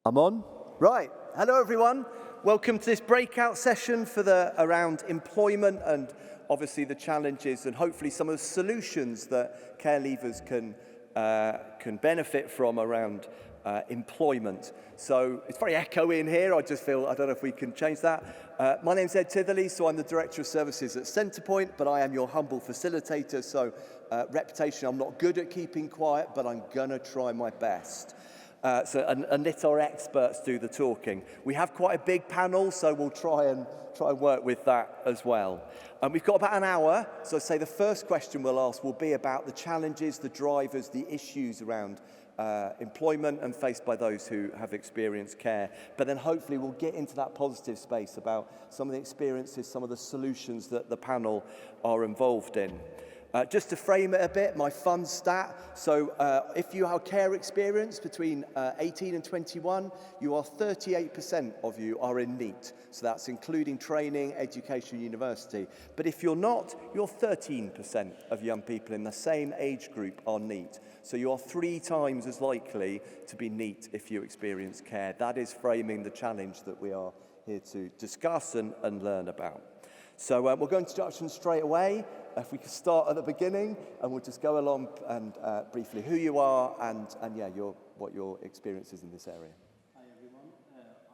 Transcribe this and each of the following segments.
I'm on. Right. Hello, everyone. Welcome to this breakout session for around employment and obviously the challenges and hopefully some of the solutions that care leavers can benefit from around employment. So it's very echoey in here. I just feel, I don't know if we can change that. My name's Ed Titherley, so I'm the Director of Services at Centrepoint, but I am your humble facilitator. So reputation, I'm not good at keeping quiet, but I'm gonna try my best. And let our experts do the talking. We have quite a big panel, so we'll try and work with that as well. We've got about an hour, so I'd say the first question we'll ask will be about the challenges, the drivers, the issues around employment and faced by those who have experienced care. But then hopefully we'll get into that positive space about some of the experiences, some of the solutions that the panel are involved in. Just to frame it a bit, my fun stat, so if you have care experience between 18 and 21, you are 38% of you are in NEET. So that's including training, education, university. But if you're not, you're 13% of young people in the same age group are NEET. So you are 3 times as likely to be NEET if you experience care. That is framing the challenge that we are here to discuss and learn about. So we'll go into introductions straight away. If we could start at the beginning, and we'll just go along and briefly who you are and yeah, what your experience is in this area. Hi everyone,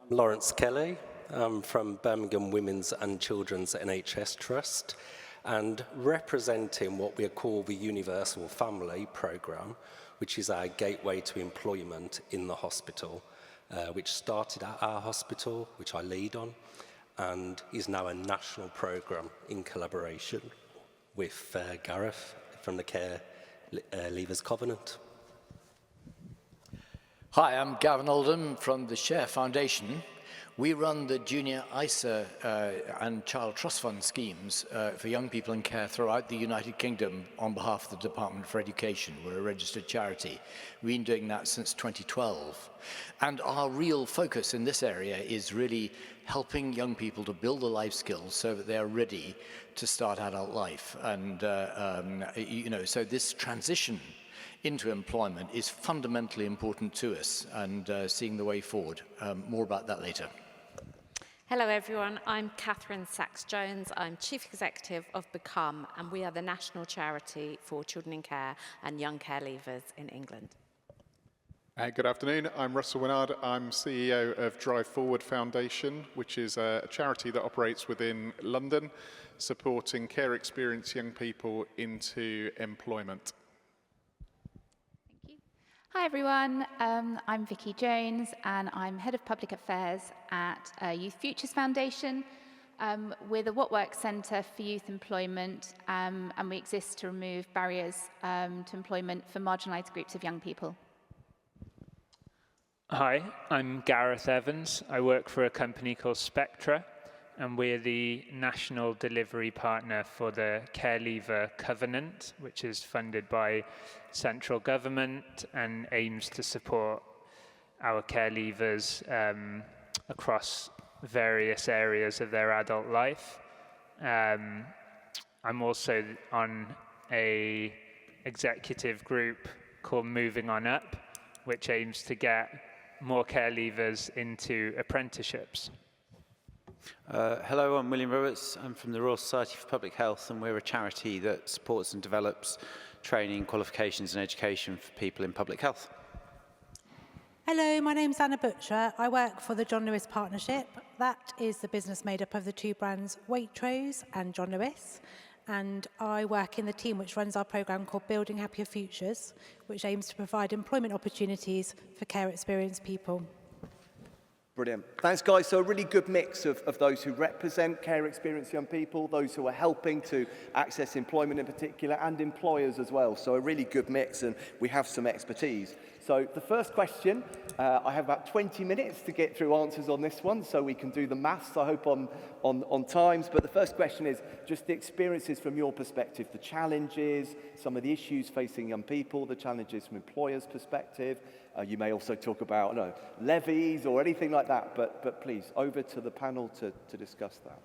I'm Lawrence Kelly. I'm from Birmingham Women's and Children's NHS Trust, and representing what we call the Universal Family Programme, which is our gateway to employment in the hospital, which started at our hospital, which I lead on, and is now a national programme in collaboration with Gareth from the Care Leavers Covenant. Hi, I'm Gavin Oldham from the Share Foundation. We run the Junior ISA and Child Trust Fund schemes for young people in care throughout the United Kingdom on behalf of the Department for Education. We're a registered charity. We've been doing that since 2012. And our real focus in this area is really helping young people to build the life skills so that they are ready to start adult life. And, so this transition into employment is fundamentally important to us and seeing the way forward. More about that later. Hello everyone, I'm Catherine Sachs-Jones. I'm Chief Executive of Become, and we are the national charity for children in care and young care leavers in England. Good afternoon, I'm Russell Winard. I'm CEO of Drive Forward Foundation, which is a charity that operates within London, supporting care experienced young people into employment. Hi everyone, I'm Vicky Jones and I'm Head of Public Affairs at Youth Futures Foundation. We're the What Works Centre for Youth Employment and we exist to remove barriers to employment for marginalised groups of young people. Hi, I'm Gareth Evans. I work for a company called Spectra, and we're the national delivery partner for the Care Leaver Covenant, which is funded by central government and aims to support our care leavers across various areas of their adult life. I'm also on an executive group called Moving On Up, which aims to get more care leavers into apprenticeships. Hello, I'm William Roberts. I'm from the Royal Society for Public Health, and we're a charity that supports and develops training, qualifications and education for people in public health. Hello, my name's Anna Butcher. I work for the John Lewis Partnership. That is the business made up of the 2 brands Waitrose and John Lewis. And I work in the team which runs our programme called Building Happier Futures, which aims to provide employment opportunities for care experienced people. Brilliant. Thanks, guys. So a really good mix of those who represent care experienced young people, those who are helping to access employment in particular, and employers as well. So a really good mix, and we have some expertise. So the first question, I have about 20 minutes to get through answers on this one, so we can do the maths, I hope, on times. But the first question is just the experiences from your perspective, the challenges, some of the issues facing young people, the challenges from employers' perspective. You may also talk about levies or anything like that, but please, over to the panel to discuss that.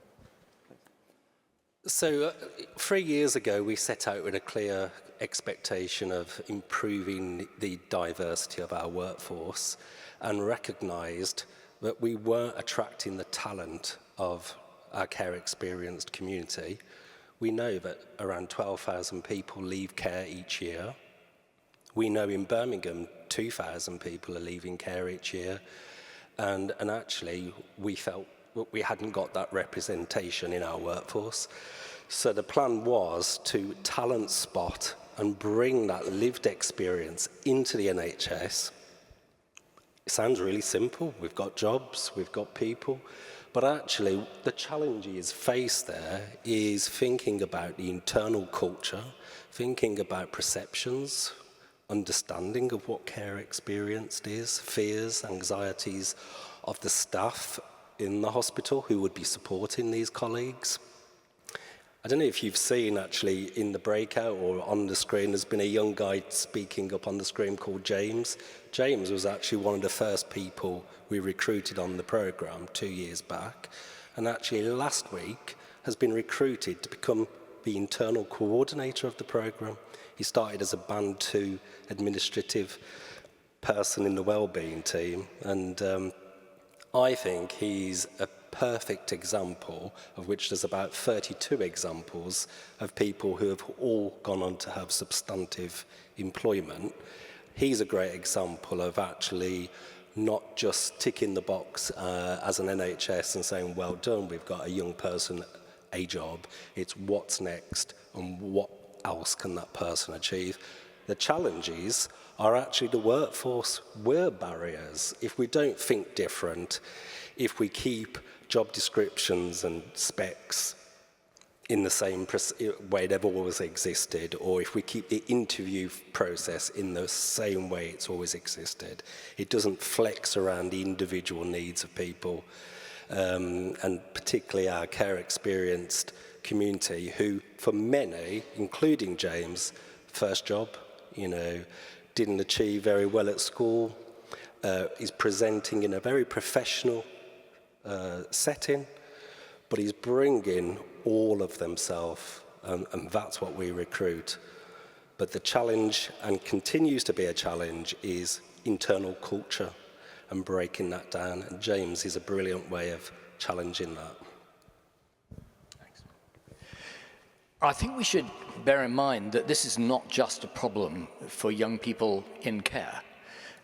So 3 years ago, we set out with a clear expectation of improving the diversity of our workforce and recognised that we weren't attracting the talent of our care experienced community. We know that around 12,000 people leave care each year. We know in Birmingham, 2,000 people are leaving care each year. And actually, we felt that we hadn't got that representation in our workforce. So the plan was to talent spot and bring that lived experience into the NHS. It sounds really simple. We've got jobs, we've got people. But actually, the challenges faced there is thinking about the internal culture, thinking about perceptions, understanding of what care experienced is, fears, anxieties of the staff in the hospital who would be supporting these colleagues. I don't know if you've seen actually in the breakout or on the screen, there's been a young guy speaking up on the screen called James. James was actually one of the first people we recruited on the programme 2 years back, and actually last week has been recruited to become the internal coordinator of the programme. He started as a Band 2 administrative person in the Wellbeing team, and I think he's a perfect example, of which there's about 32 examples of people who have all gone on to have substantive employment. He's a great example of actually not just ticking the box as an NHS and saying, well done, we've got a young person, a job. It's what's next and what else can that person achieve. The challenges are actually the workforce. We're barriers. If we don't think different, if we keep job descriptions and specs in the same way they've always existed, or if we keep the interview process in the same way it's always existed, it doesn't flex around the individual needs of people, and particularly our care experienced community who, for many, including James, first job, didn't achieve very well at school, is presenting in a very professional setting, but he's bringing all of themselves, and that's what we recruit. But the challenge, and continues to be a challenge, is internal culture and breaking that down. And James is a brilliant way of challenging that. Thanks. I think we should bear in mind that this is not just a problem for young people in care.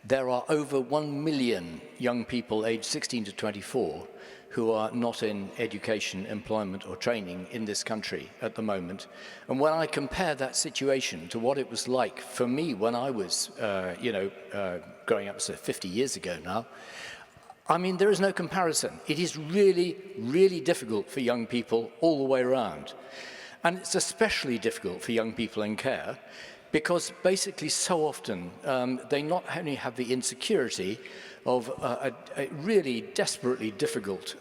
There are over 1 million young people aged 16 to 24 who are not in education, employment or training in this country at the moment. And when I compare that situation to what it was like for me when I was, growing up, so 50 years ago now, I mean, there is no comparison. It is really, really difficult for young people all the way around. And it's especially difficult for young people in care because basically so often they not only have the insecurity of a really desperately difficult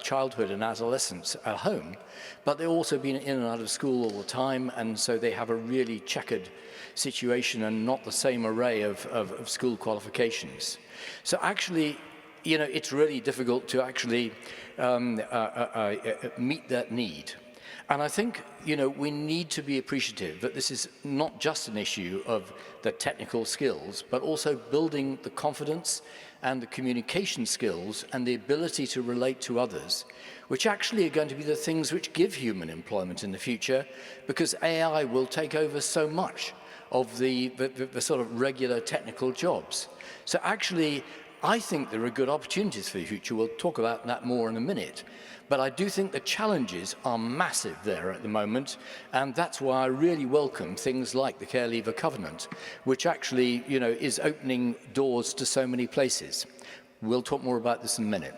childhood and adolescence at home, but they've also been in and out of school all the time, and so they have a really checkered situation and not the same array of school qualifications. So actually, it's really difficult to actually meet that need. And I think, we need to be appreciative that this is not just an issue of the technical skills, but also building the confidence and the communication skills and the ability to relate to others, which actually are going to be the things which give human employment in the future, because AI will take over so much of the sort of regular technical jobs. So actually, I think there are good opportunities for the future. We'll talk about that more in a minute. But I do think the challenges are massive there at the moment, and that's why I really welcome things like the Care Leaver Covenant, which actually, is opening doors to so many places. We'll talk more about this in a minute.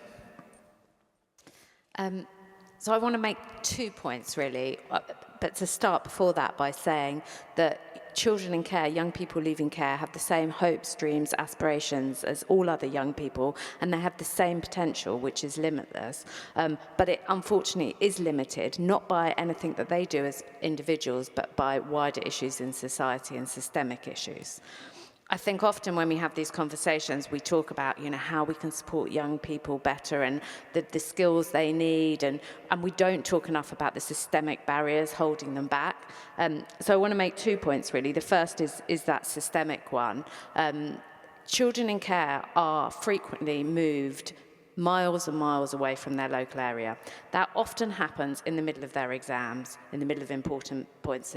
So I want to make 2 points, really, but to start before that by saying that children in care, young people leaving care, have the same hopes, dreams, aspirations as all other young people, and they have the same potential, which is limitless. But it unfortunately is limited, not by anything that they do as individuals, but by wider issues in society and systemic issues. I think often when we have these conversations, we talk about, how we can support young people better and the skills they need, and we don't talk enough about the systemic barriers holding them back. So I want to make 2 points, really. The first is that systemic one. Children in care are frequently moved miles and miles away from their local area. That often happens in the middle of their exams, in the middle of important points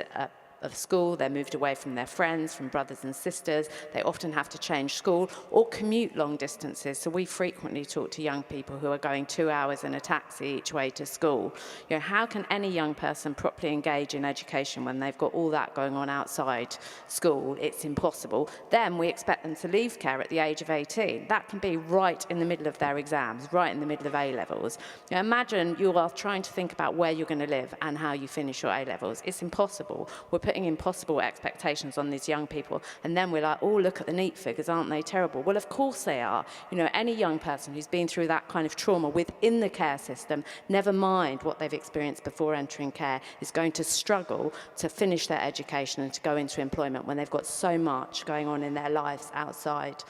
of school. They're moved away from their friends, from brothers and sisters. They often have to change school or commute long distances. So we frequently talk to young people who are going 2 hours in a taxi each way to school. How can any young person properly engage in education when they've got all that going on outside school? It's impossible. Then we expect them to leave care at the age of 18. That can be right in the middle of their exams, right in the middle of A-levels. Imagine you are trying to think about where you're going to live and how you finish your A-levels. It's impossible. We're putting impossible expectations on these young people, and then we're like, oh, look at the NEET figures, aren't they terrible? Well, of course they are. Any young person who's been through that kind of trauma within the care system, never mind what they've experienced before entering care, is going to struggle to finish their education and to go into employment when they've got so much going on in their lives outside.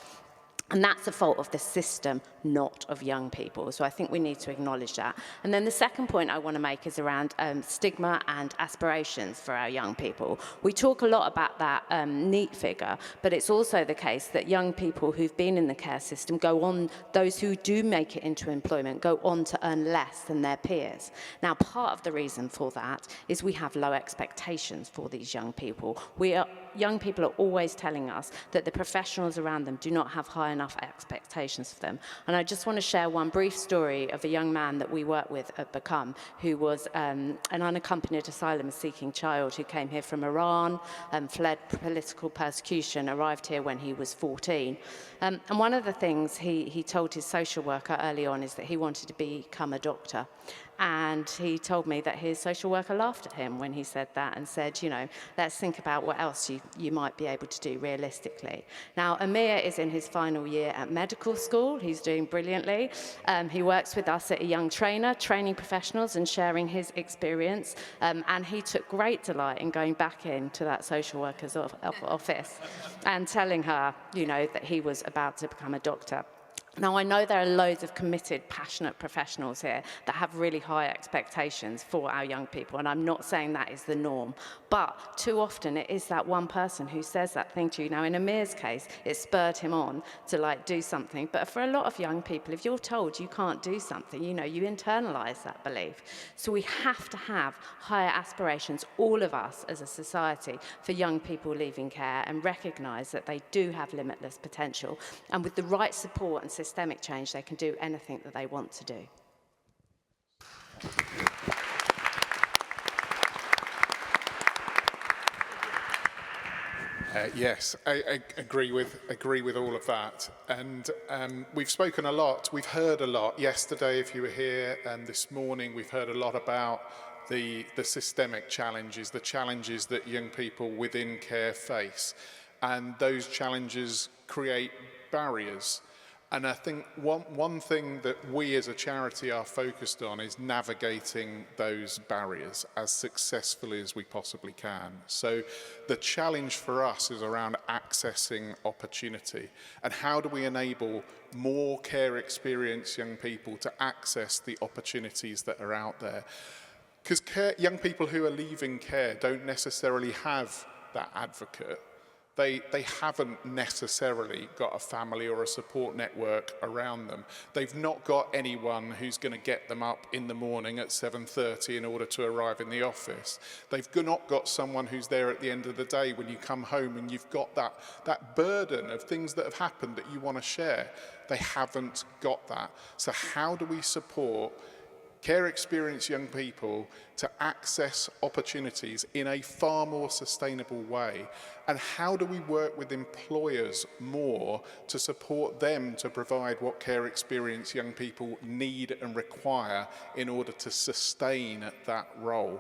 And that's the fault of the system, not of young people. So I think we need to acknowledge that. And then the second point I want to make is around stigma and aspirations for our young people. We talk a lot about that NEET figure, but it's also the case that young people who've been in the care system go on, those who do make it into employment, go on to earn less than their peers. Now, part of the reason for that is we have low expectations for these young people. Young people are always telling us that the professionals around them do not have high enough expectations for them. And I just want to share one brief story of a young man that we work with at Become, who was an unaccompanied asylum-seeking child who came here from Iran, fled political persecution, arrived here when he was 14. And one of the things he told his social worker early on is that he wanted to become a doctor. And he told me that his social worker laughed at him when he said that and said, let's think about what else you might be able to do realistically. Now, Amir is in his final year at medical school. He's doing brilliantly. He works with us at a young trainer, training professionals and sharing his experience. And he took great delight in going back into that social worker's office and telling her, that he was about to become a doctor. Now, I know there are loads of committed, passionate professionals here that have really high expectations for our young people, and I'm not saying that is the norm, but too often it is that one person who says that thing to you. Now, in Amir's case, it spurred him on to do something, but for a lot of young people, if you're told you can't do something, you internalize that belief. So we have to have higher aspirations, all of us as a society, for young people leaving care and recognize that they do have limitless potential, and with the right support and systemic change, they can do anything that they want to do. Yes, I agree with all of that. And we've spoken a lot, we've heard a lot. Yesterday, if you were here, and this morning, we've heard a lot about the systemic challenges, the challenges that young people within care face. And those challenges create barriers. And I think one thing that we as a charity are focused on is navigating those barriers as successfully as we possibly can. So the challenge for us is around accessing opportunity. And how do we enable more care experienced young people to access the opportunities that are out there? Because young people who are leaving care don't necessarily have that advocate. They haven't necessarily got a family or a support network around them. They've not got anyone who's going to get them up in the morning at 7:30 in order to arrive in the office. They've not got someone who's there at the end of the day when you come home and you've got that burden of things that have happened that you want to share. They haven't got that. So how do we support care experienced young people to access opportunities in a far more sustainable way? And how do we work with employers more to support them to provide what care experienced young people need and require in order to sustain that role?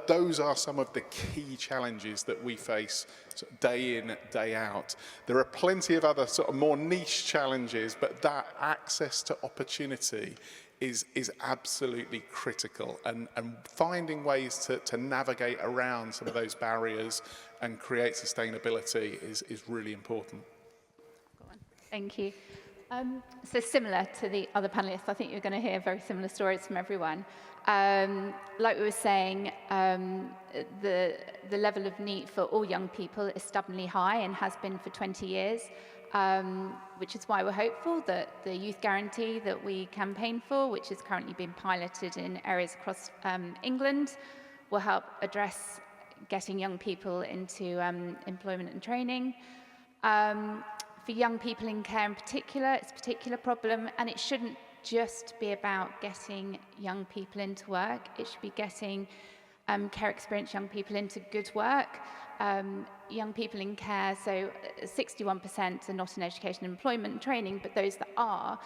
Those are some of the key challenges that we face day in, day out. There are plenty of other sort of more niche challenges, but that access to opportunity is absolutely critical, and finding ways to navigate around some of those barriers and create sustainability is really important. Thank you. So similar to the other panelists, I think you're going to hear very similar stories from everyone. Like we were saying, the level of need for all young people is stubbornly high and has been for 20 years, which is why we're hopeful that the youth guarantee that we campaign for, which is currently being piloted in areas across England, will help address getting young people into employment and training. For young people in care in particular, it's a particular problem, and it shouldn't just be about getting young people into work. It should be getting care experienced young people into good work. Young people in care, so 61% are not in education, employment and training, but those that are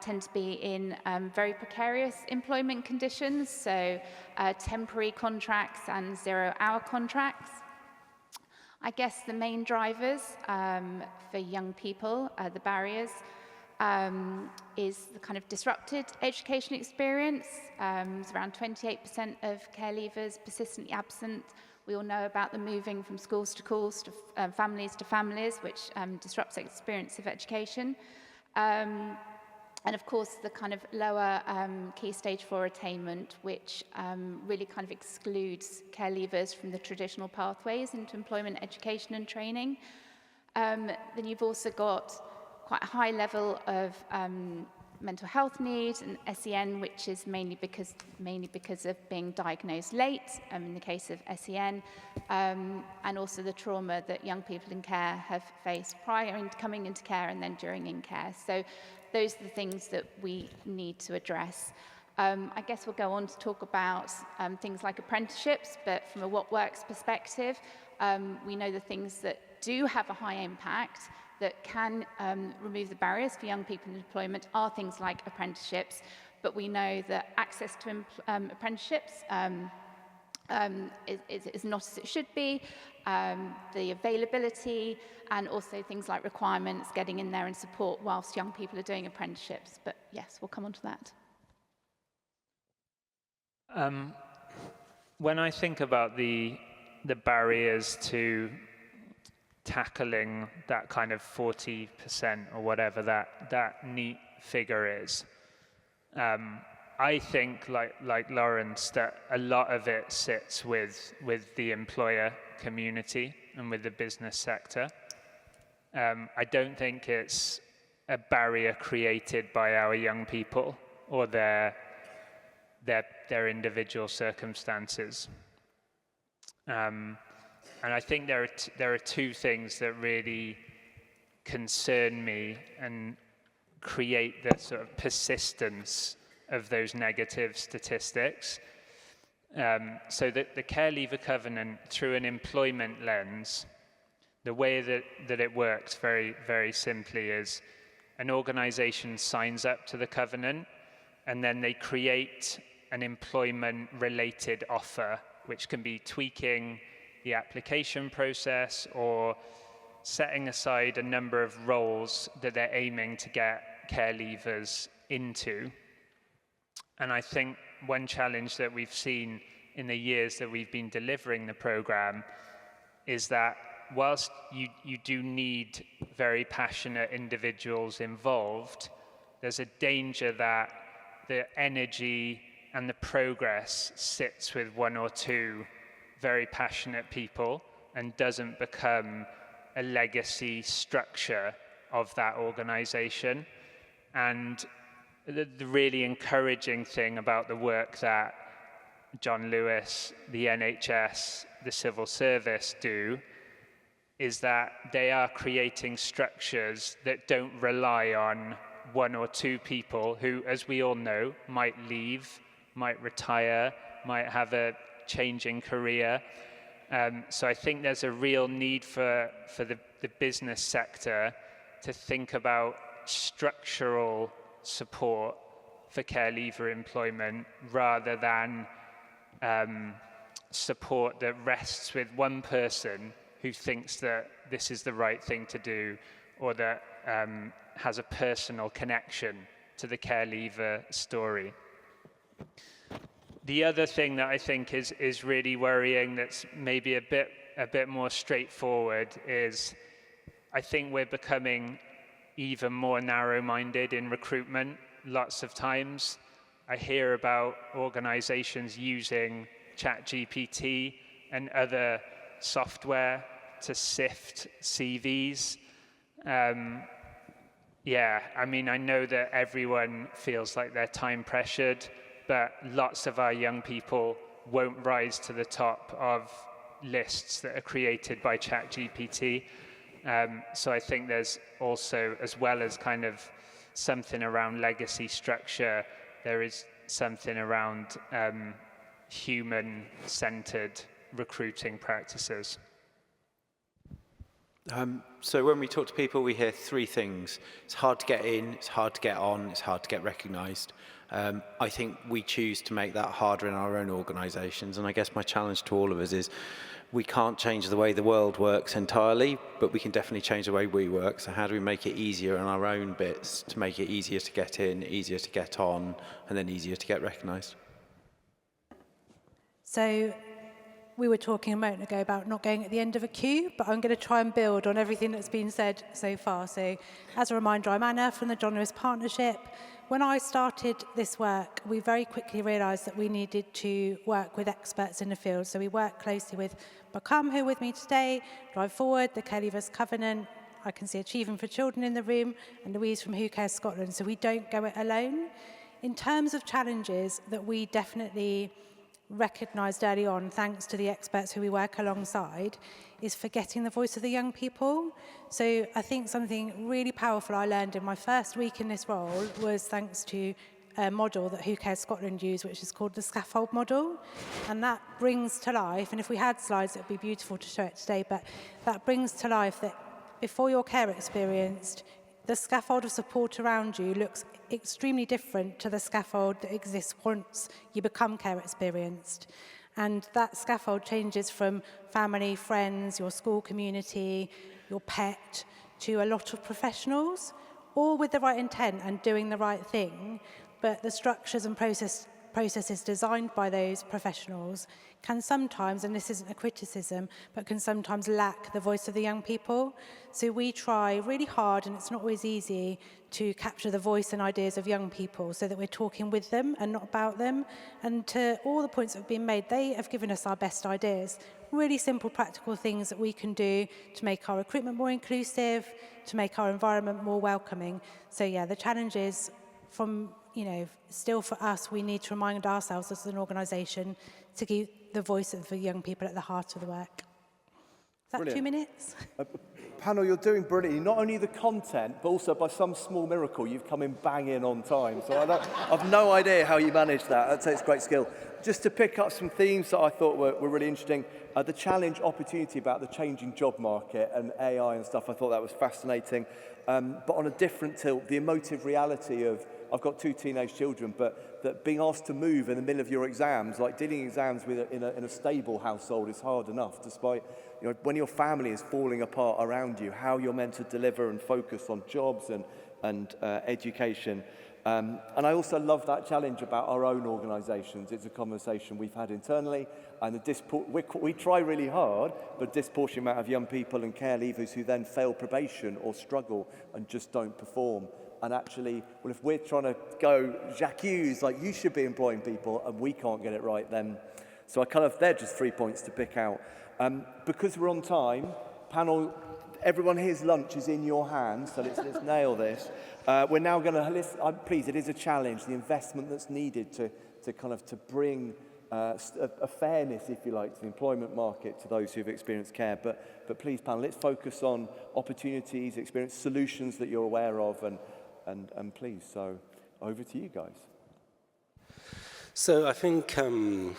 tend to be in very precarious employment conditions, so temporary contracts and 0-hour contracts. I guess the main drivers for young people, the barriers, is the kind of disrupted education experience. It's around 28% of care leavers persistently absent. We all know about the moving from schools to schools, to families, which disrupts the experience of education. And of course, the kind of lower key stage 4 attainment, which really kind of excludes care leavers from the traditional pathways into employment, education and training. Then you've also got quite a high level of mental health needs and SEN, which is mainly because of being diagnosed late, in the case of SEN, and also the trauma that young people in care have faced prior to coming into care and then during in care. So those are the things that we need to address. I guess we'll go on to talk about things like apprenticeships, but from a what works perspective, we know the things that do have a high impact that can remove the barriers for young people in employment are things like apprenticeships, but we know that access to apprenticeships is not as it should be, the availability, and also things like requirements, getting in there and support whilst young people are doing apprenticeships. But yes, we'll come on to that. When I think about the barriers to tackling that kind of 40% or whatever that neat figure is, I think, like Lawrence, that a lot of it sits with the employer community and with the business sector. I don't think it's a barrier created by our young people or their individual circumstances. And I think there are two things that really concern me and create the sort of persistence of those negative statistics. So that the Care Leaver Covenant, through an employment lens, the way that it works very, very simply is an organization signs up to the covenant and then they create an employment-related offer, which can be tweaking the application process or setting aside a number of roles that they're aiming to get care leavers into. And I think one challenge that we've seen in the years that we've been delivering the program is that whilst you do need very passionate individuals involved, there's a danger that the energy and the progress sits with one or two very passionate people and doesn't become a legacy structure of that organization. And the really encouraging thing about the work that John Lewis, the NHS, the civil service do is that they are creating structures that don't rely on one or two people who, as we all know, might leave, might retire, might have a changing career. So I think there's a real need for the business sector to think about structural support for care leaver employment rather than support that rests with one person who thinks that this is the right thing to do, or that has a personal connection to the care leaver story. The other thing that I think is really worrying, that's maybe a bit more straightforward, is I think we're becoming even more narrow-minded in recruitment. Lots of times I hear about organizations using ChatGPT and other software to sift CVs. Yeah, I mean, I know that everyone feels like they're time pressured, but lots of our young people won't rise to the top of lists that are created by ChatGPT. So I think there's also, as well as kind of something around legacy structure, there is something around human-centered recruiting practices. So when we talk to people, we hear three things. It's hard to get in, it's hard to get on, it's hard to get recognised. I think we choose to make that harder in our own organisations, and I guess my challenge to all of us is we can't change the way the world works entirely, but we can definitely change the way we work. So how do we make it easier in our own bits to make it easier to get in, easier to get on, and then easier to get recognised? So we were talking a moment ago about not going at the end of a queue, but I'm going to try and build on everything that's been said so far. So as a reminder, I'm Anna from the John Lewis Partnership. When I started this work, we very quickly realised that we needed to work with experts in the field. So we worked closely with Become, who are with me today, Drive Forward, the Care Leavers Covenant. I can see Achieving for Children in the room, and Louise from Who Cares Scotland. So we don't go it alone. In terms of challenges that we definitely recognised early on, thanks to the experts who we work alongside, is forgetting the voice of the young people. So I think something really powerful I learned in my first week in this role was thanks to a model that Who Cares Scotland use, which is called the scaffold model. And that brings to life, and if we had slides, it would be beautiful to show it today, but that brings to life that before you're care experienced, the scaffold of support around you looks extremely different to the scaffold that exists once you become care experienced. And that scaffold changes from family, friends, your school community, your pet, to a lot of professionals, all with the right intent and doing the right thing. But the structures and processes designed by those professionals can sometimes, and this isn't a criticism, but can sometimes lack the voice of the young people. So we try really hard, and it's not always easy, to capture the voice and ideas of young people so that we're talking with them and not about them. And to all the points that have been made, they have given us our best ideas. Really simple, practical things that we can do to make our recruitment more inclusive, to make our environment more welcoming. So yeah, the challenge is from, still for us, we need to remind ourselves as an organisation to keep the voice of the young people at the heart of the work. Is that Brilliant. 2 minutes? Panel, you're doing brilliantly. Not only the content, but also by some small miracle, you've come in banging on time. So I've no idea how you managed that. That takes great skill. Just to pick up some themes that I thought were really interesting, the challenge opportunity about the changing job market and AI and stuff, I thought that was fascinating. But on a different tilt, the emotive reality of, I've got 2 teenage children, but that being asked to move in the middle of your exams, like dealing exams with in a stable household is hard enough, despite, when your family is falling apart around you, how you're meant to deliver and focus on jobs and education. And I also love that challenge about our own organisations. It's a conversation we've had internally, and we try really hard, but a disproportionate amount of young people and care leavers who then fail probation or struggle and just don't perform. And actually, well, if we're trying to go Jacques, like you should be employing people, and we can't get it right, then. So they're just 3 points to pick out. Because we're on time, panel, everyone here's lunch is in your hands, so let's nail this. We're now going to listen. Please, it is a challenge. The investment that's needed to bring a fairness, if you like, to the employment market to those who've experienced care. But please, panel, let's focus on opportunities, experience, solutions that you're aware of, and please, so over to you guys. So I think, in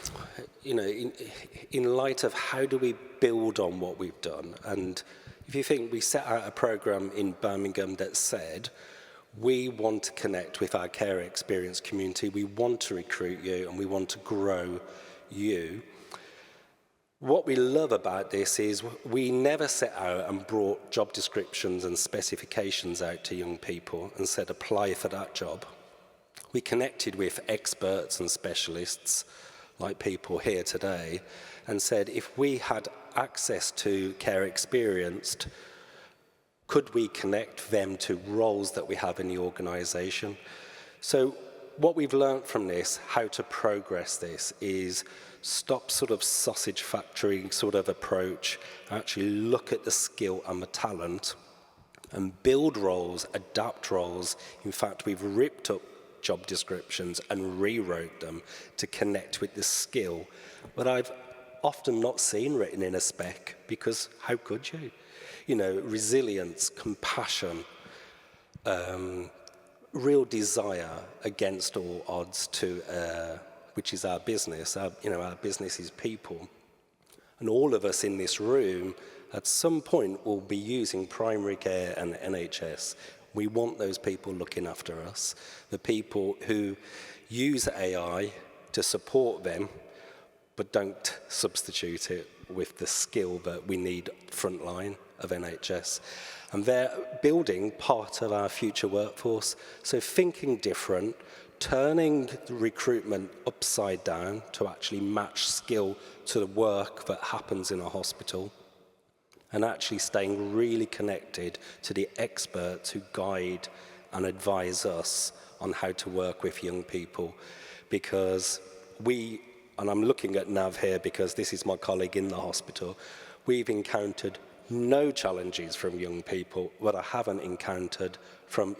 light of how do we build on what we've done, and if you think we set out a programme in Birmingham that said, we want to connect with our care experience community, we want to recruit you, and we want to grow you. What we love about this is we never set out and brought job descriptions and specifications out to young people and said, apply for that job. We connected with experts and specialists, like people here today, and said, if we had access to care experienced, could we connect them to roles that we have in the organisation? So what we've learned from this, how to progress this, is stop sort of sausage factory sort of approach, actually look at the skill and the talent and build roles, adapt roles. In fact, we've ripped up job descriptions and rewrote them to connect with the skill. But I've often not seen written in a spec, because how could you? You know, resilience, compassion, real desire against all odds to which is our business. Our business is people. And all of us in this room, at some point, will be using primary care and NHS. We want those people looking after us, the people who use AI to support them, but don't substitute it with the skill that we need frontline of NHS. And they're building part of our future workforce. So thinking different, turning the recruitment upside down to actually match skill to the work that happens in a hospital, and actually staying really connected to the experts who guide and advise us on how to work with young people. Because and I'm looking at Nav here because this is my colleague in the hospital, we've encountered no challenges from young people that I haven't encountered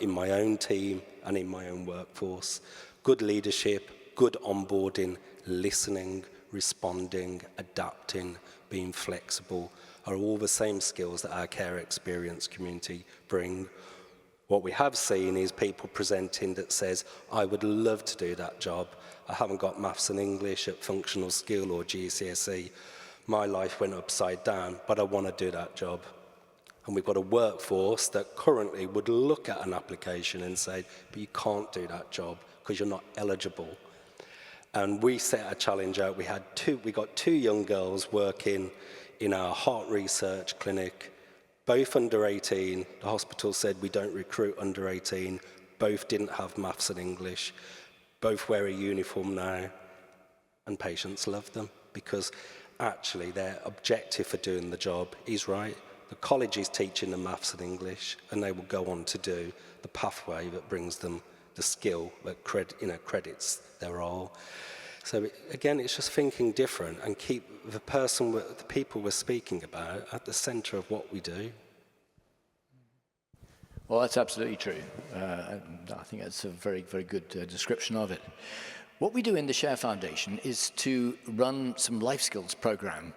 in my own team and in my own workforce. Good leadership, good onboarding, listening, responding, adapting, being flexible are all the same skills that our care experience community bring. What we have seen is people presenting that says, I would love to do that job. I haven't got maths and English at functional skill or GCSE. My life went upside down, but I want to do that job. And we've got a workforce that currently would look at an application and say, but you can't do that job because you're not eligible. And we set a challenge out. We got two young girls working in our heart research clinic, both under 18. The hospital said we don't recruit under 18. Both didn't have maths and English. Both wear a uniform now. And patients love them because actually their objective for doing the job is right. The college is teaching them maths and English, and they will go on to do the pathway that brings them the skill that credits their role. So again, it's just thinking different and keep the people we're speaking about at the centre of what we do. Well, that's absolutely true. I think that's a very, very good description of it. What we do in the Share Foundation is to run some life skills program,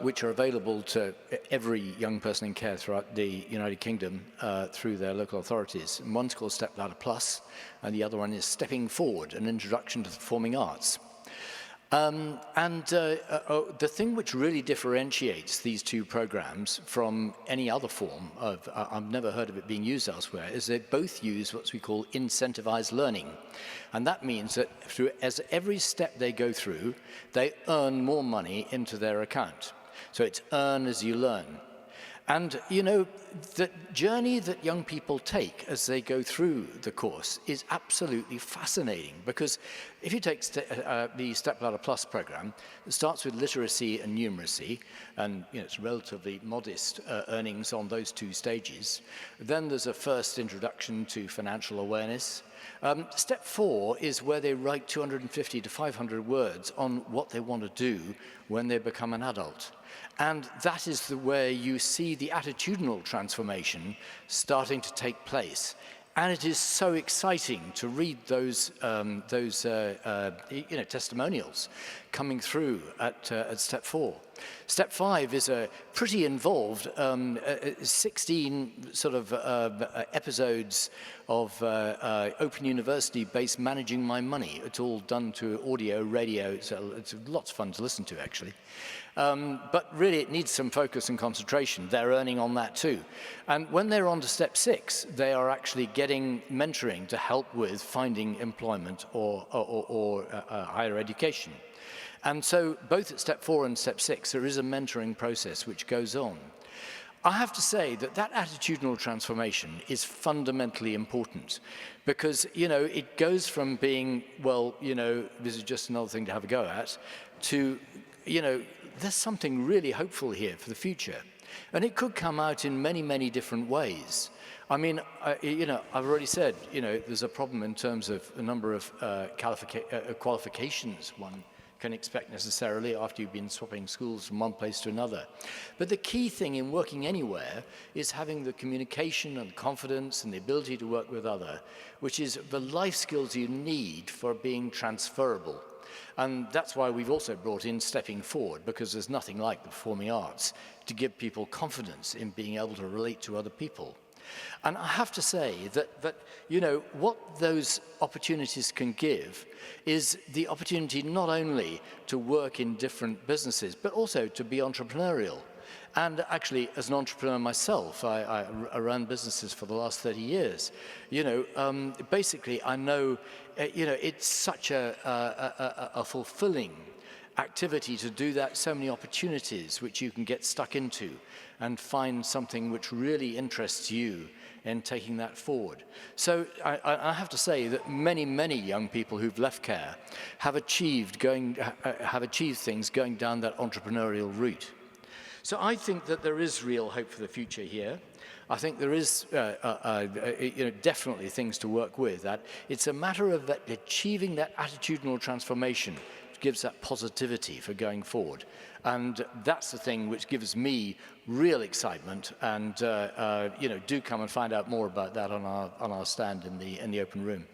which are available to every young person in care throughout the United Kingdom through their local authorities. And one's called Step Ladder Plus, and the other one is Stepping Forward, an introduction to the performing arts. The thing which really differentiates these two programs from any other form of, I've never heard of it being used elsewhere, is they both use what we call incentivized learning. And that means that as every step they go through, they earn more money into their account. So it's earn as you learn. And, you know, the journey that young people take as they go through the course is absolutely fascinating, because if you take the Step Ladder Plus program, it starts with literacy and numeracy, and it's relatively modest earnings on those two stages. Then there's a first introduction to financial awareness. Step 4 is where they write 250 to 500 words on what they want to do when they become an adult. And that is where you see the attitudinal transformation starting to take place. And it is so exciting to read those testimonials coming through at Step 4. Step 5 is a pretty involved 16 sort of episodes of Open University-based Managing My Money. It's all done to audio, radio, so it's lots of fun to listen to, actually. But really, it needs some focus and concentration. They're earning on that too. And when they're on to Step 6, they are actually getting mentoring to help with finding employment or higher education. And so both at step 4 and step 6, there is a mentoring process which goes on. I have to say that that attitudinal transformation is fundamentally important because, you know, it goes from being, well, you know, this is just another thing to have a go at, to, you know, there's something really hopeful here for the future. And it could come out in many, many different ways. I mean, you know, I've already said, you know, there's a problem in terms of the number of qualifications one can expect necessarily after you've been swapping schools from one place to another. But the key thing in working anywhere is having the communication and confidence and the ability to work with others, which is the life skills you need for being transferable. And that's why we've also brought in stepping forward, because there's nothing like the performing arts to give people confidence in being able to relate to other people. And I have to say that you know, what those opportunities can give is the opportunity not only to work in different businesses, but also to be entrepreneurial. And actually, as an entrepreneur myself, I run businesses for the last 30 years. You know, basically, I know, you know, it's such a fulfilling activity to do that, so many opportunities which you can get stuck into and find something which really interests you in taking that forward. So I have to say that many, many young people who've left care have achieved things going down that entrepreneurial route. So I think that there is real hope for the future here. I think there is you know, definitely things to work with. That it's a matter of achieving that attitudinal transformation, which gives that positivity for going forward. And that's the thing which gives me real excitement. And you know, do come and find out more about that on our stand in the open room.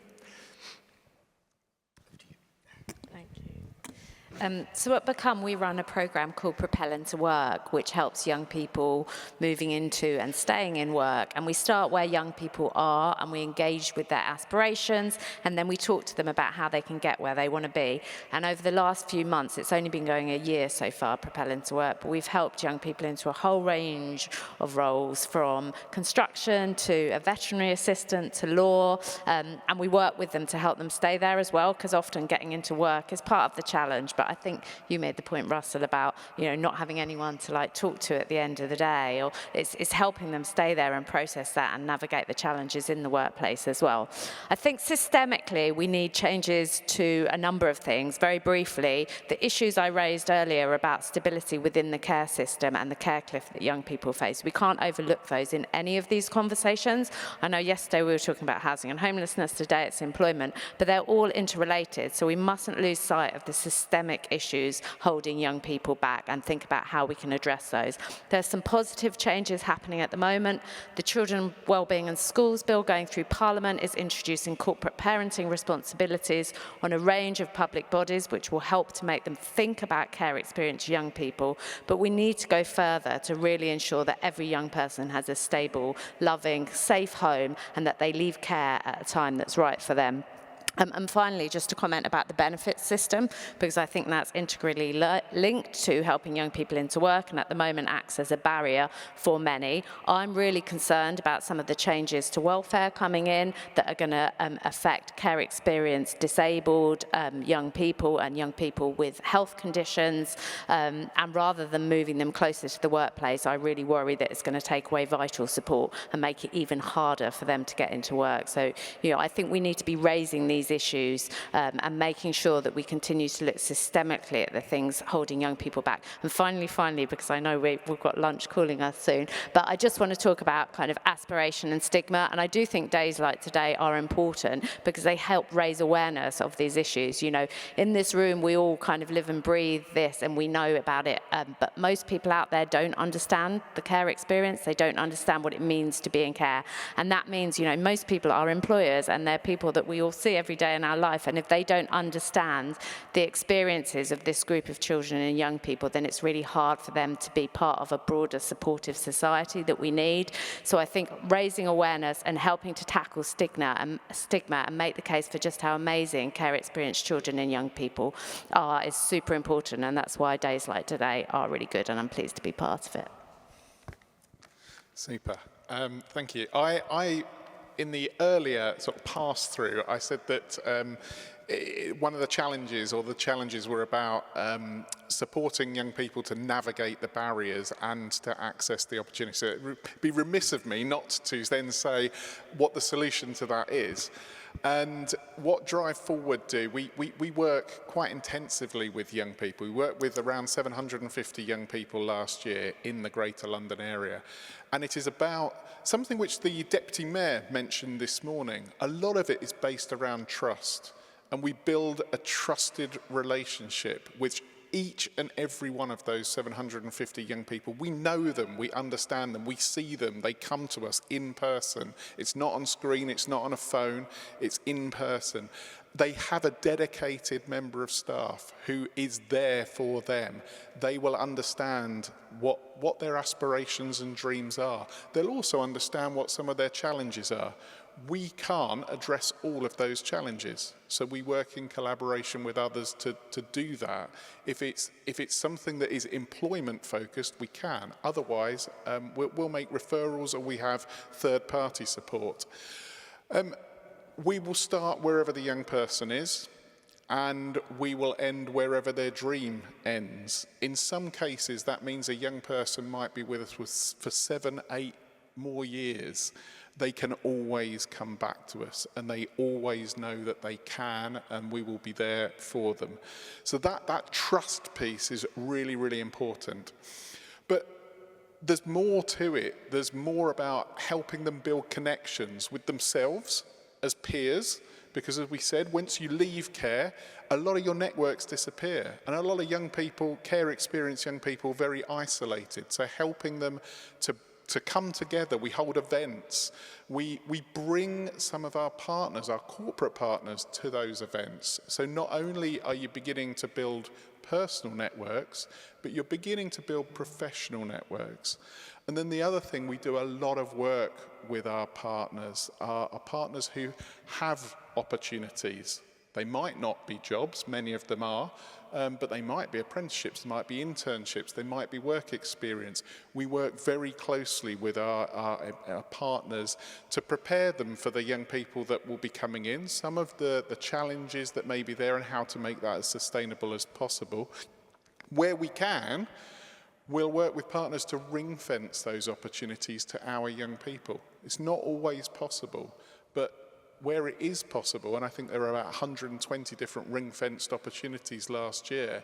So at Become, we run a program called Propel into Work, which helps young people moving into and staying in work. And we start where young people are, and we engage with their aspirations, and then we talk to them about how they can get where they want to be. And over the last few months, it's only been going a year so far, Propel into Work, but we've helped young people into a whole range of roles, from construction to a veterinary assistant to law, and we work with them to help them stay there as well, because often getting into work is part of the challenge. But I think you made the point, Russell, about, you know, not having anyone to like talk to at the end of the day, or it's helping them stay there and process that and navigate the challenges in the workplace as well. I think systemically we need changes to a number of things. Very briefly, the issues I raised earlier about stability within the care system and the care cliff that young people face, we can't overlook those in any of these conversations. I know yesterday we were talking about housing and homelessness, today it's employment, but they're all interrelated, so we mustn't lose sight of the systemic issues holding young people back and think about how we can address those. There's some positive changes happening at the moment. The Children, Wellbeing and Schools Bill going through Parliament is introducing corporate parenting responsibilities on a range of public bodies, which will help to make them think about care experience young people. But we need to go further to really ensure that every young person has a stable, loving, safe home, and that they leave care at a time that's right for them. And finally, just to comment about the benefits system, because I think that's integrally linked to helping young people into work, and at the moment acts as a barrier for many. I'm really concerned about some of the changes to welfare coming in that are going to affect care experience disabled young people and young people with health conditions. And rather than moving them closer to the workplace, I really worry that it's going to take away vital support and make it even harder for them to get into work. So, you know, I think we need to be raising these issues and making sure that we continue to look systemically at the things holding young people back. And finally, because I know we've got lunch calling us soon, but I just want to talk about kind of aspiration and stigma. And I do think days like today are important because they help raise awareness of these issues. You know, in this room, we all kind of live and breathe this and we know about it, but most people out there don't understand the care experience. They don't understand what it means to be in care. And that means, you know, most people are employers and they're people that we all see every day in our life, and if they don't understand the experiences of this group of children and young people, then it's really hard for them to be part of a broader supportive society that we need. So I think raising awareness and helping to tackle stigma and make the case for just how amazing care experienced children and young people are is super important, and that's why days like today are really good, and I'm pleased to be part of it. Super. Thank you. I in the earlier sort of pass-through, I said that one of the challenges were about supporting young people to navigate the barriers and to access the opportunity. So it would be remiss of me not to then say what the solution to that is. And what Drive Forward do, we work quite intensively with young people. We worked with around 750 young people last year in the Greater London area. And it is about something which the Deputy Mayor mentioned this morning. A lot of it is based around trust. And we build a trusted relationship with each and every one of those 750 young people. We know them, we understand them, we see them, they come to us in person. It's not on screen, it's not on a phone, it's in person. They have a dedicated member of staff who is there for them. They will understand what their aspirations and dreams are. They'll also understand what some of their challenges are. We can't address all of those challenges, so we work in collaboration with others to do that. If it's something that is employment focused, we can. Otherwise, we'll make referrals, or we have third-party support. We will start wherever the young person is, and we will end wherever their dream ends. In some cases, that means a young person might be with us for 7, 8 more years. They can always come back to us, and they always know that they can, and we will be there for them. So that trust piece is really, really important. But there's more to it. There's more about helping them build connections with themselves as peers, because as we said, once you leave care, a lot of your networks disappear, and a lot of young people, care experienced young people, very isolated. So helping them to come together, we hold events, we bring some of our partners, our corporate partners, to those events. So not only are you beginning to build personal networks, but you're beginning to build professional networks. And then the other thing, we do a lot of work with our partners who have opportunities. They might not be jobs, many of them are, but they might be apprenticeships, they might be internships, they might be work experience. We work very closely with our partners to prepare them for the young people that will be coming in, some of the challenges that may be there and how to make that as sustainable as possible. Where we can, we'll work with partners to ring-fence those opportunities to our young people. It's not always possible, but where it is possible, and I think there are about 120 different ring-fenced opportunities last year,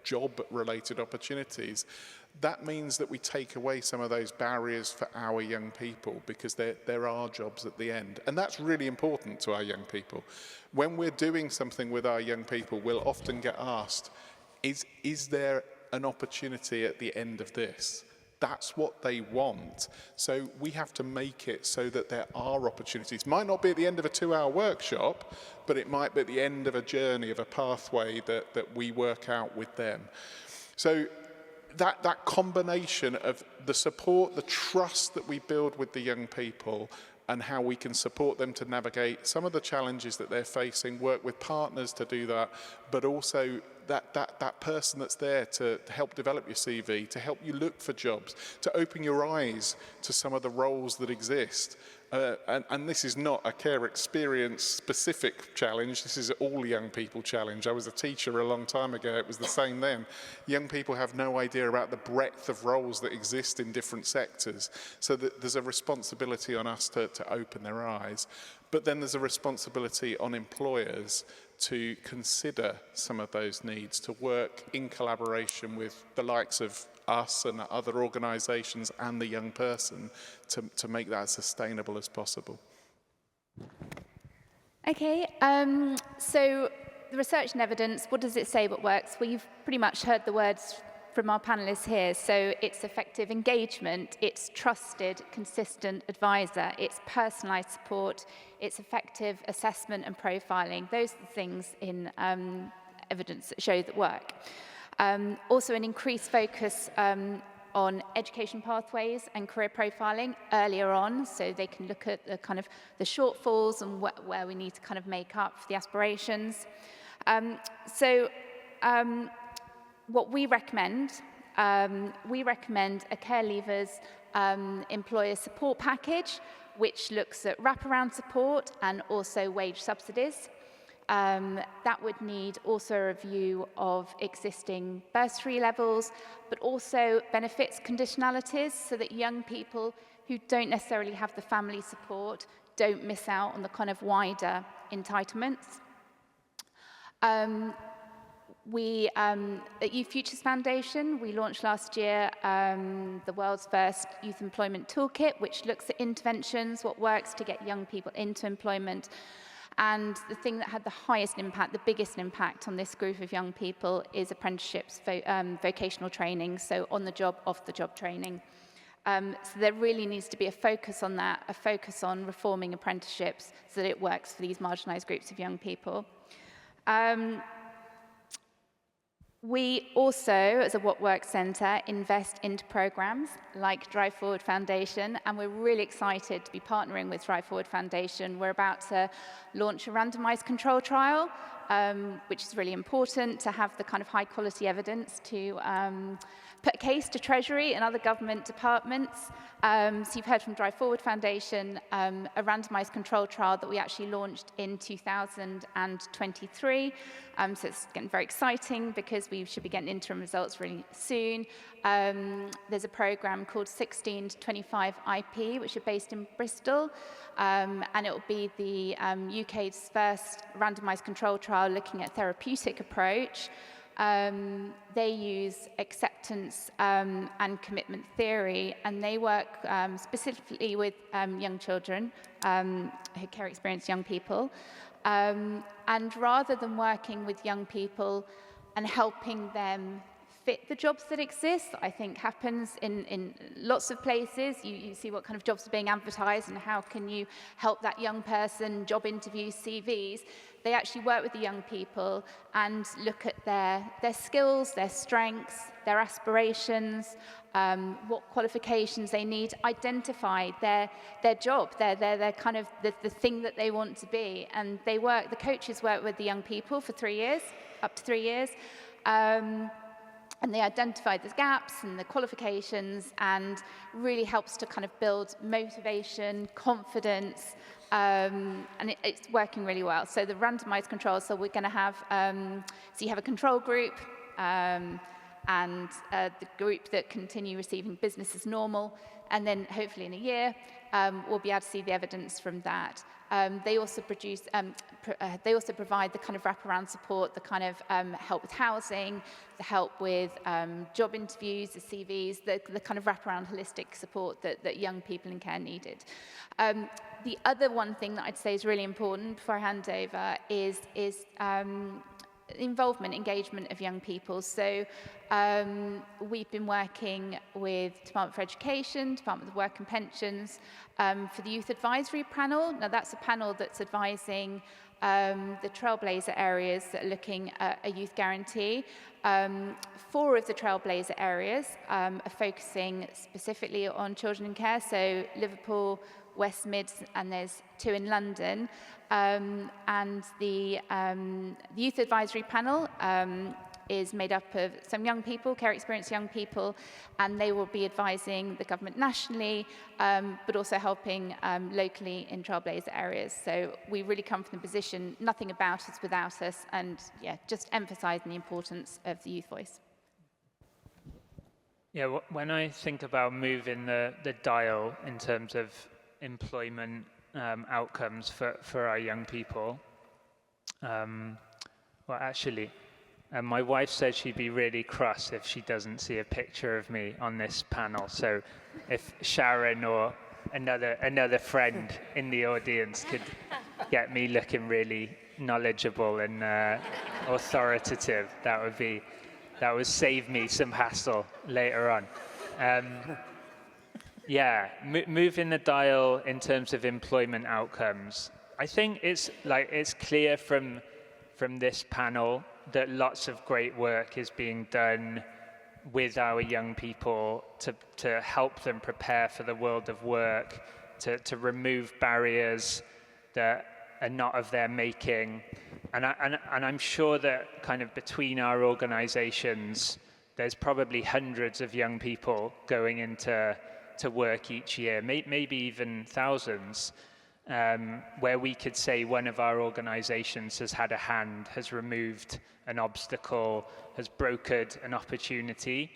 job-related opportunities, that means that we take away some of those barriers for our young people, because there are jobs at the end. And that's really important to our young people. When we're doing something with our young people, we'll often get asked, is there an opportunity at the end of this? That's what they want. So we have to make it so that there are opportunities. Might not be at the end of a 2-hour workshop, but it might be at the end of a journey, of a pathway that we work out with them. So that combination of the support, the trust that we build with the young people, and how we can support them to navigate some of the challenges that they're facing, work with partners to do that, but also that person that's there to help develop your CV, to help you look for jobs, to open your eyes to some of the roles that exist. And this is not a care experience specific challenge, this is all young people challenge. I was a teacher a long time ago, it was the same then. Young people have no idea about the breadth of roles that exist in different sectors. So there's a responsibility on us to open their eyes. But then there's a responsibility on employers to consider some of those needs, to work in collaboration with the likes of us and other organisations and the young person to make that as sustainable as possible. Okay, so the research and evidence, what does it say what works? Well, you've pretty much heard the words from our panellists here. So it's effective engagement, it's trusted, consistent advisor, it's personalised support, it's effective assessment and profiling. Those are the things in evidence that show that work. Also an increased focus on education pathways and career profiling earlier on, so they can look at the kind of the shortfalls and where we need to kind of make up for the aspirations. What we recommend a care leavers employer support package which looks at wraparound support and also wage subsidies. That would need also a review of existing bursary levels, but also benefits conditionalities so that young people who don't necessarily have the family support don't miss out on the kind of wider entitlements. At Youth Futures Foundation, we launched last year the world's first youth employment toolkit, which looks at interventions, what works to get young people into employment. And the thing that had the highest impact, the biggest impact on this group of young people is apprenticeships, vocational training, so on-the-job, off-the-job training. So there really needs to be a focus on that, a focus on reforming apprenticeships so that it works for these marginalised groups of young people. We also, as a What Works Centre, invest into programmes like Drive Forward Foundation, and we're really excited to be partnering with Drive Forward Foundation. We're about to launch a randomised control trial, which is really important to have the kind of high-quality evidence to put a case to Treasury and other government departments. So you've heard from Drive Forward Foundation, a randomised control trial that we actually launched in 2023. So it's getting very exciting because we should be getting interim results really soon. There's a programme called 16 to 25 IP, which are based in Bristol. And it will be the UK's first randomised control trial looking at therapeutic approach. They use acceptance and commitment theory, and they work specifically with young children who care experienced young people. And rather than working with young people and helping them fit the jobs that exist, I think happens in lots of places. You see what kind of jobs are being advertised and how can you help that young person, job interviews, CVs. They actually work with the young people and look at their skills, their strengths, their aspirations, what qualifications they need, identify their job, their kind of the thing that they want to be. And the coaches work with the young people for 3 years, up to 3 years. And they identify the gaps and the qualifications and really helps to kind of build motivation, confidence, and it's working really well. So the randomized controls, so we're going to have, so you have a control group and the group that continue receiving business as normal, and then hopefully in a year, we'll be able to see the evidence from that. They also provide the kind of wraparound support, the kind of help with housing, the help with job interviews, the CVs, the kind of wraparound holistic support that young people in care needed. The other one thing that I'd say is really important before I hand over is involvement, engagement of young people. So we've been working with Department for Education, Department of Work and Pensions for the Youth Advisory Panel. Now that's a panel that's advising the trailblazer areas that are looking at a youth guarantee. 4 of the trailblazer areas are focusing specifically on children in care, so Liverpool, West Mids, and there's 2 in London. And the Youth Advisory Panel is made up of some young people, care experienced young people, and they will be advising the government nationally, but also helping locally in trailblazer areas. So we really come from the position, nothing about us without us, and yeah, just emphasising the importance of the youth voice. Yeah, when I think about moving the dial in terms of employment outcomes for our young people, well, actually, my wife said she'd be really cross if she doesn't see a picture of me on this panel. So if Sharon or another friend in the audience could get me looking really knowledgeable and authoritative, that would save me some hassle later on. Yeah, moving the dial in terms of employment outcomes. I think it's clear from this panel that lots of great work is being done with our young people to help them prepare for the world of work, to remove barriers that are not of their making. And I'm sure that kind of between our organizations, there's probably hundreds of young people going into to work each year, maybe even thousands, where we could say one of our organizations has had a hand, has removed an obstacle, has brokered an opportunity.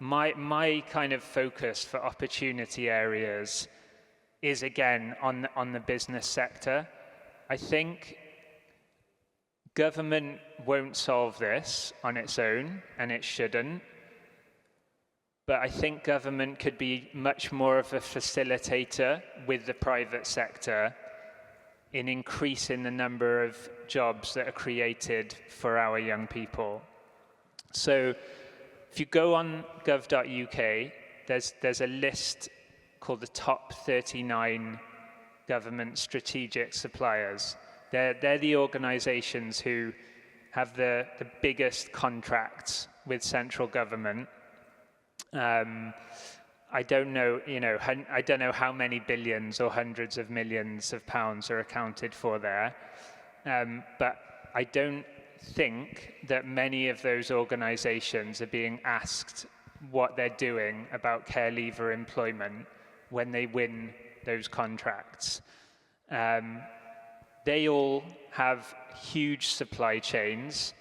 My kind of focus for opportunity areas is, again, on the business sector. I think government won't solve this on its own, and it shouldn't. But I think government could be much more of a facilitator with the private sector in increasing the number of jobs that are created for our young people. So if you go on gov.uk, there's a list called the top 39 government strategic suppliers. They're the organizations who have the biggest contracts with central government. I don't know, I don't know how many billions or hundreds of millions of pounds are accounted for there, but I don't think that many of those organizations are being asked what they're doing about care leaver employment when they win those contracts. They all have huge supply chains.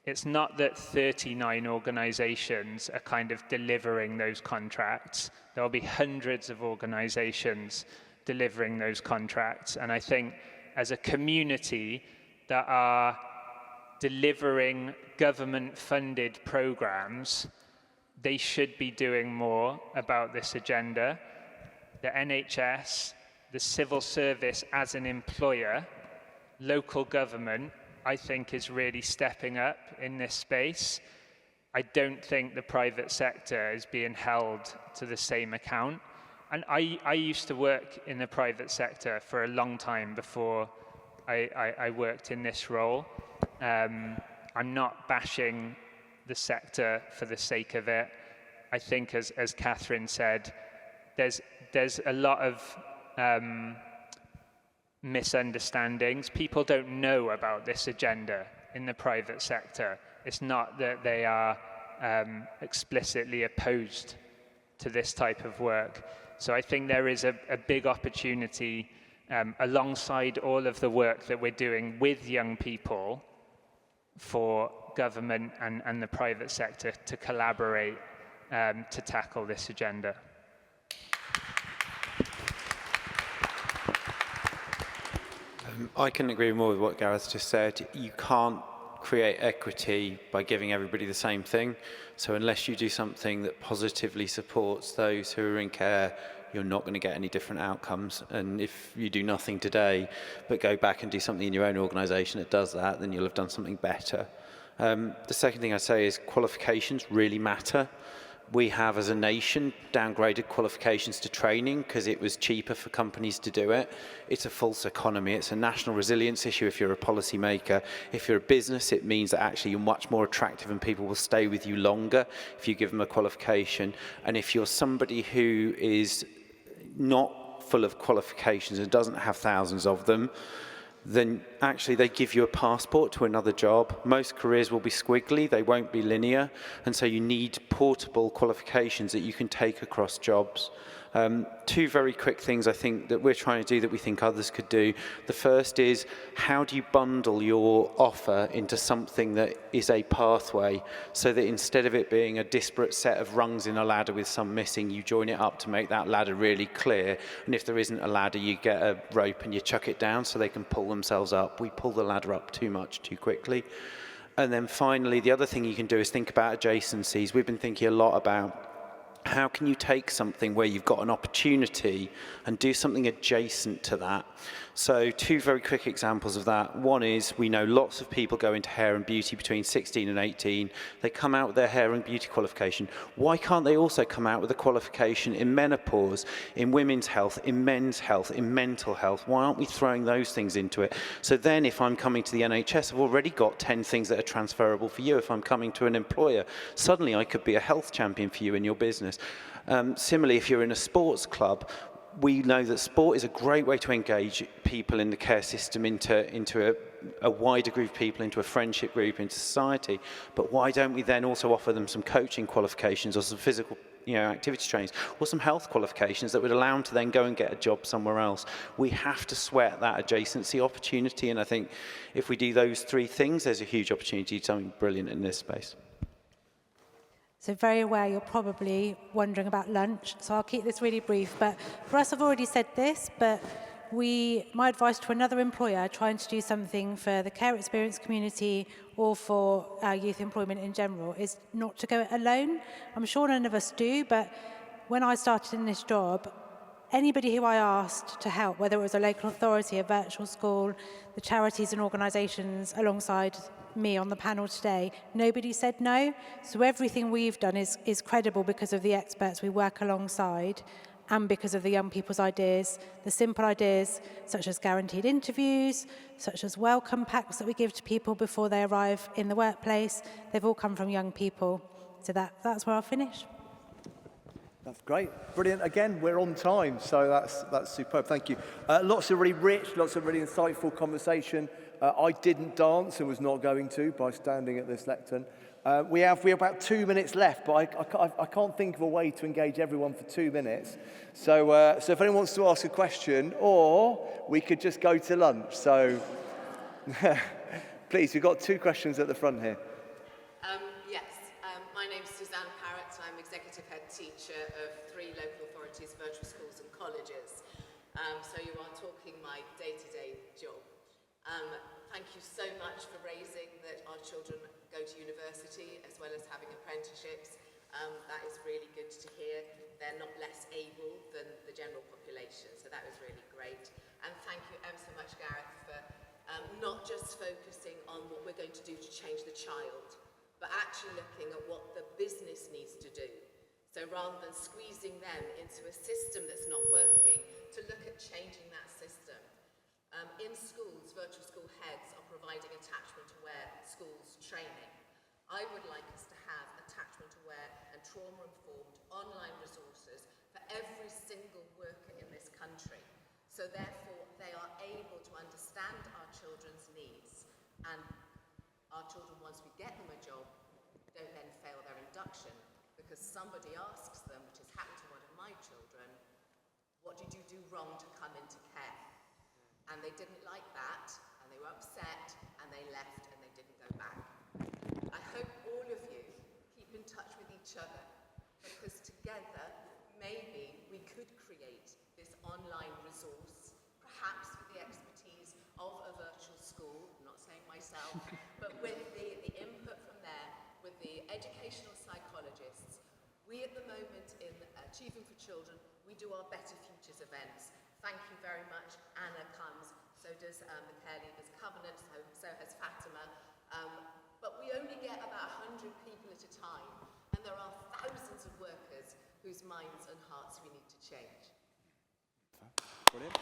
It's not that 39 organizations are kind of delivering those contracts. There'll be hundreds of organizations delivering those contracts. And I think as a community that are delivering government-funded programs, they should be doing more about this agenda. The NHS, the civil service as an employer, local government, I think is really stepping up in this space. I don't think the private sector is being held to the same account. And I used to work in the private sector for a long time before I worked in this role. I'm not bashing the sector for the sake of it. I think, as Catherine said, there's a lot of misunderstandings. People don't know about this agenda in the private sector. It's not that they are explicitly opposed to this type of work. So I think there is a big opportunity alongside all of the work that we're doing with young people for government and the private sector to collaborate to tackle this agenda. I couldn't agree more with what Gareth just said. You can't create equity by giving everybody the same thing. So unless you do something that positively supports those who are in care, you're not going to get any different outcomes. And if you do nothing today, but go back and do something in your own organisation that does that, then you'll have done something better. The second thing I say is qualifications really matter. We have, as a nation, downgraded qualifications to training because it was cheaper for companies to do it. It's a false economy. It's a national resilience issue if you're a policy maker. If you're a business, it means that actually you're much more attractive and people will stay with you longer if you give them a qualification. And if you're somebody who is not full of qualifications and doesn't have thousands of them, then actually they give you a passport to another job. Most careers will be squiggly, they won't be linear, and so you need portable qualifications that you can take across jobs. Two very quick things I think that we're trying to do that we think others could do. The first is, how do you bundle your offer into something that is a pathway, so that instead of it being a disparate set of rungs in a ladder with some missing, you join it up to make that ladder really clear. And if there isn't a ladder, you get a rope and you chuck it down so they can pull themselves up. We pull the ladder up too much too quickly. And then finally, the other thing you can do is think about adjacencies. We've been thinking a lot about how can you take something where you've got an opportunity and do something adjacent to that? So two very quick examples of that. One is, we know lots of people go into hair and beauty between 16 and 18. They come out with their hair and beauty qualification. Why can't they also come out with a qualification in menopause, in women's health, in men's health, in mental health? Why aren't we throwing those things into it? So then if I'm coming to the NHS, I've already got 10 things that are transferable for you. If I'm coming to an employer, suddenly I could be a health champion for you in your business. Similarly, if you're in a sports club, we know that sport is a great way to engage people in the care system into a wider group of people, into a friendship group, into society. But why don't we then also offer them some coaching qualifications or some physical activity trainings, or some health qualifications that would allow them to then go and get a job somewhere else. We have to sweat that adjacency opportunity, and I think if we do those three things, there's a huge opportunity to do something brilliant in this space. So very aware you're probably wondering about lunch, so I'll keep this really brief. But for us, I've already said this, but my advice to another employer trying to do something for the care experience community or for youth employment in general is not to go it alone. I'm sure none of us do, but when I started in this job, anybody who I asked to help, whether it was a local authority, a virtual school, the charities and organisations alongside me on the panel today, nobody said no. So everything we've done is credible because of the experts we work alongside and because of the young people's ideas, the simple ideas such as guaranteed interviews, such as welcome packs that we give to people before they arrive in the workplace. They've all come from young people. So that's where I'll finish. That's great. Brilliant. Again, we're on time, so that's superb. Thank you. Lots of really rich, lots of really insightful conversation. I didn't dance and was not going to by standing at this lectern. We have about 2 minutes left, but I can't think of a way to engage everyone for 2 minutes. So if anyone wants to ask a question, or we could just go to lunch. So please, we've got 2 questions at the front here. Yes, my name's Suzanne Parrott. I'm Executive Head Teacher of 3 local authorities, virtual schools and colleges. So you are talking my day-to-day job. Thank you so much for raising that our children go to university as well as having apprenticeships. That is really good to hear. They're not less able than the general population, so that was really great. And thank you ever so much, Gareth, for not just focusing on what we're going to do to change the child, but actually looking at what the business needs to do. So rather than squeezing them into a system that's not working, to look at changing that system. In schools, virtual school heads are providing attachment-aware schools training. I would like us to have attachment-aware and trauma-informed online resources for every single worker in this country. So therefore, they are able to understand our children's needs, and our children, once we get them a job, don't then fail their induction because somebody asks them, which has happened to one of my children, what did you do wrong to come into care? And they didn't like that, and they were upset, and they left, and they didn't go back. I hope all of you keep in touch with each other, because together, maybe we could create this online resource, perhaps with the expertise of a virtual school, I'm not saying myself, but with the input from there, with the educational psychologists. We at the moment in Achieving for Children, we do our Better Futures events. Thank you very much. Anna comes, so does the Care Leavers Covenant, so has Fatima. But we only get about 100 people at a time, and there are thousands of workers whose minds and hearts we need to change. Brilliant.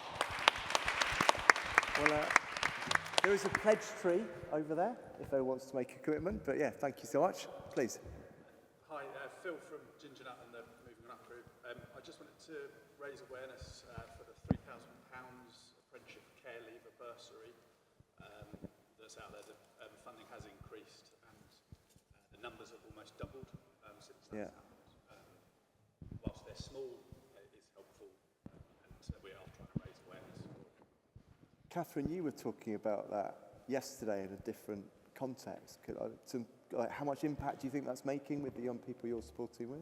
Well, there is a pledge tree over there, if anyone wants to make a commitment. But yeah, thank you so much. Please. Hi, Phil from Ginger Nut and the Moving On Up group. I just wanted to raise awareness for the £3,000 apprenticeship care leaver bursary that's out there. The funding has increased and the numbers have almost doubled since that's happened. Whilst they're small, it's helpful and we are trying to raise awareness. Catherine, you were talking about that yesterday in a different context. How much impact do you think that's making with the young people you're supporting with?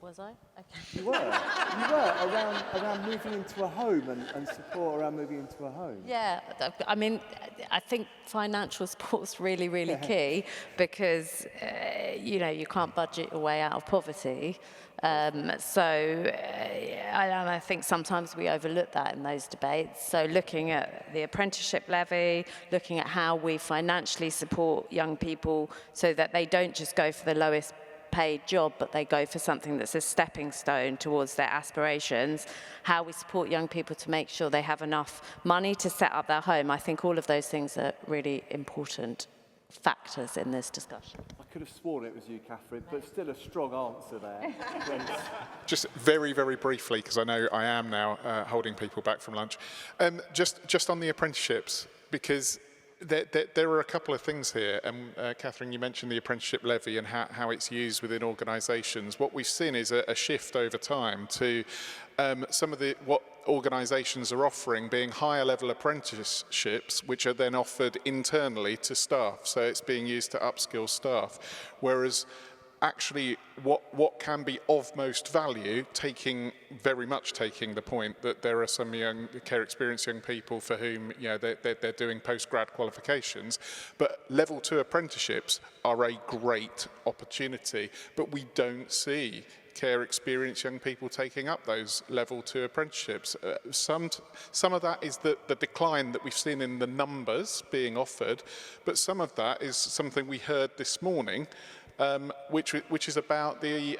Was I? Okay. You were around moving into a home and support around moving into a home. Yeah, I mean, I think financial support's really, really key because, you can't budget your way out of poverty. And I think sometimes we overlook that in those debates. So looking at the apprenticeship levy, looking at how we financially support young people so that they don't just go for the lowest paid job, but they go for something that's a stepping stone towards their aspirations, how we support young people to make sure they have enough money to set up their home. I think all of those things are really important factors in this discussion. I could have sworn it was you, Catherine, but still a strong answer there. Just very, very briefly, because I know I am now holding people back from lunch. Just on the apprenticeships, because There are a couple of things here, and Catherine, you mentioned the apprenticeship levy and how it's used within organisations. What we've seen is a shift over time to some of what organisations are offering being higher level apprenticeships, which are then offered internally to staff. So it's being used to upskill staff, whereas actually what can be of most value, very much taking the point that there are some young care experienced young people for whom they're doing post-grad qualifications, but level 2 apprenticeships are a great opportunity, but we don't see care experienced young people taking up those level 2 apprenticeships. Some of that is the decline that we've seen in the numbers being offered, but some of that is something we heard this morning, which is about the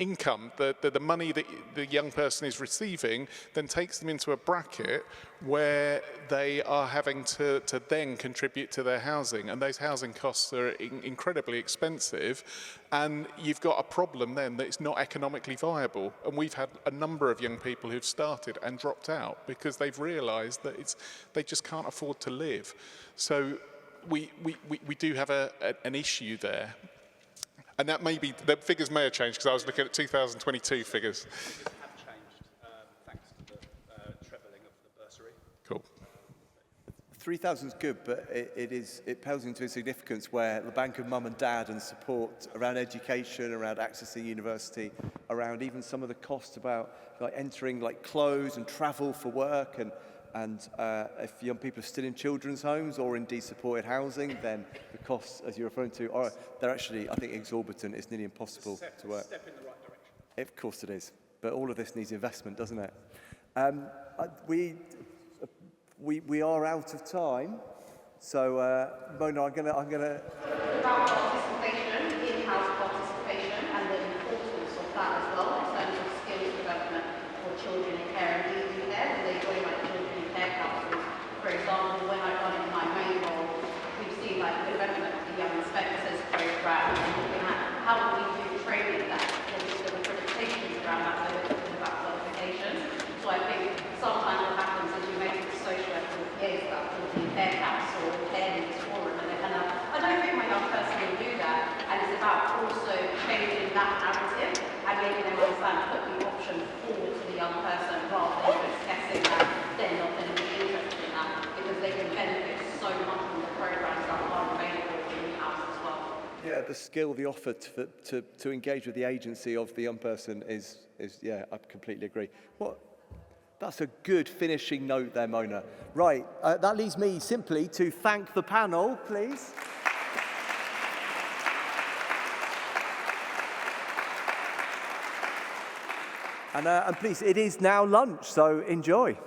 income, the money that the young person is receiving, then takes them into a bracket where they are having to then contribute to their housing, and those housing costs are incredibly expensive, and you've got a problem then that it's not economically viable. And we've had a number of young people who've started and dropped out because they've realised that they just can't afford to live. So we do have an issue there. And that may be, the figures may have changed because I was looking at 2022 figures. Figures have changed thanks to the trebling of the bursary. Cool. 3,000 is good, but it pales into insignificance where the bank of mum and dad and support around education, around accessing university, around even some of the costs about entering clothes and travel for work, and if young people are still in children's homes or indeed supported housing, then the costs, as you're referring to, they're actually, I think, exorbitant. It's nearly impossible to work. Step in the right direction. Of course it is. But all of this needs investment, doesn't it? We are out of time. So, Mona, I'm gonna. About participation, in-house participation, and the importance of that as well in terms of skills development for children in care and youth care. And they join children in care councils. For example, when I've done in my main role, we've seen the development of the young inspectors program and looking at how do we do training that for the accreditations around that, so we're talking about qualifications. So I think sometimes what happens is you make the social worker or PAs that for the care council or care needs forum, and they're I don't think my young person will do that, and it's about also changing that narrative and making them understand, put the option forward to the young person rather than just guessing that they're not going to be interested in that, because they can benefit so much from the programs that are available in the house as well. Yeah, the skill, the offer to engage with the agency of the young person is yeah, I completely agree. That's a good finishing note there, Mona. Right, that leaves me simply to thank the panel, please. And please, it is now lunch, so enjoy.